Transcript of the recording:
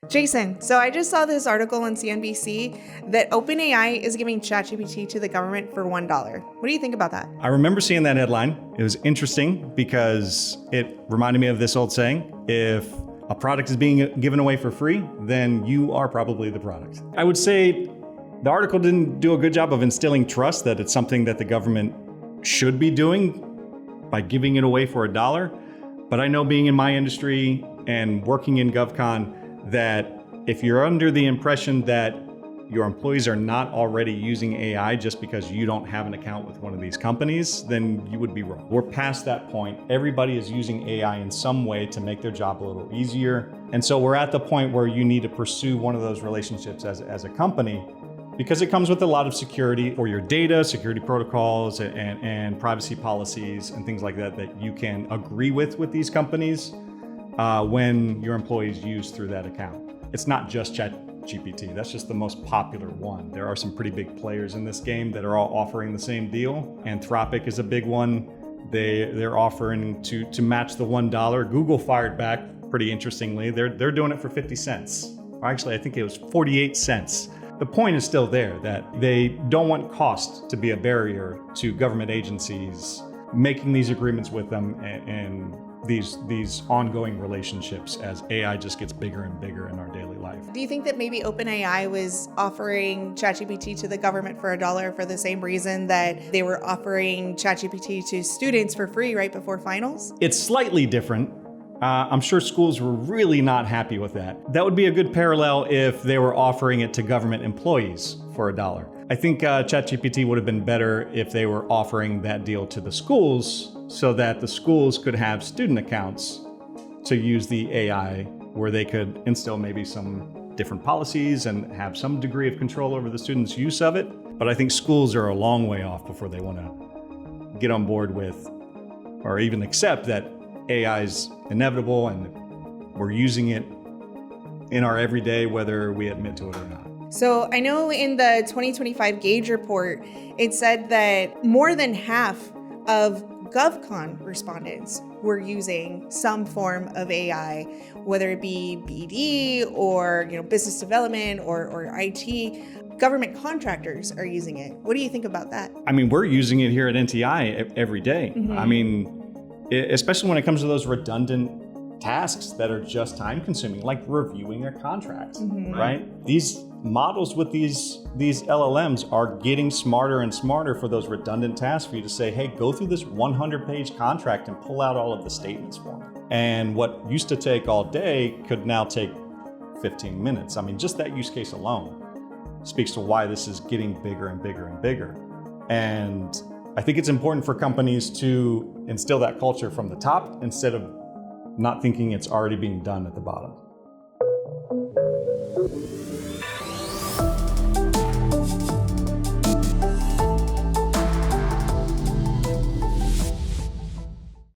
Jason, so I just saw this article on CNBC that OpenAI is giving ChatGPT to the government for $1. What do you think about that? I remember seeing that headline. It was interesting because it reminded me of this old saying, if a product is being given away for free, then you are probably the product. I would say the article didn't do a good job of instilling trust that it's something that the government should be doing by giving it away for $1. But I know, being in my industry and working in GovCon, that if you're under the impression that your employees are not already using AI just because you don't have an account with one of these companies, then you would be wrong. We're past that point. Everybody is using AI in some way to make their job a little easier. And so we're at the point where you need to pursue one of those relationships as a company, because it comes with a lot of security for your data, security protocols, and privacy policies and things like that you can agree with these companies when your employees use through that account. It's not just ChatGPT. That's just the most popular one. There are some pretty big players in this game that are all offering the same deal. Anthropic is a big one. They're offering to match the $1. Google fired back pretty interestingly. They're doing it for 50 cents. Or actually, I think it was 48 cents. The point is still there, that they don't want cost to be a barrier to government agencies making these agreements with them and these ongoing relationships as AI just gets bigger and bigger in our daily life. Do you think that maybe OpenAI was offering ChatGPT to the government for $1 for the same reason that they were offering ChatGPT to students for free right before finals? It's slightly different. I'm sure schools were really not happy with that. That would be a good parallel if they were offering it to government employees for $1. I think ChatGPT would have been better if they were offering that deal to the schools, so that the schools could have student accounts to use the AI, where they could instill maybe some different policies and have some degree of control over the students' use of it. But I think schools are a long way off before they want to get on board with or even accept that AI is inevitable and we're using it in our everyday, whether we admit to it or not. So I know in the 2025 Gauge report, it said that more than half of GovCon respondents were using some form of AI, whether it be BD or business development or IT. Government contractors are using it. What do you think about that? I mean, we're using it here at NTI every day. Mm-hmm. I mean, especially when it comes to those redundant tasks that are just time consuming, like reviewing a contract, mm-hmm. right? These models with these LLMs are getting smarter and smarter for those redundant tasks, for you to say, hey, go through this 100-page contract and pull out all of the statements for me. And what used to take all day could now take 15 minutes. I mean, just that use case alone speaks to why this is getting bigger and bigger and bigger. And I think it's important for companies to instill that culture from the top instead of not thinking it's already being done at the bottom.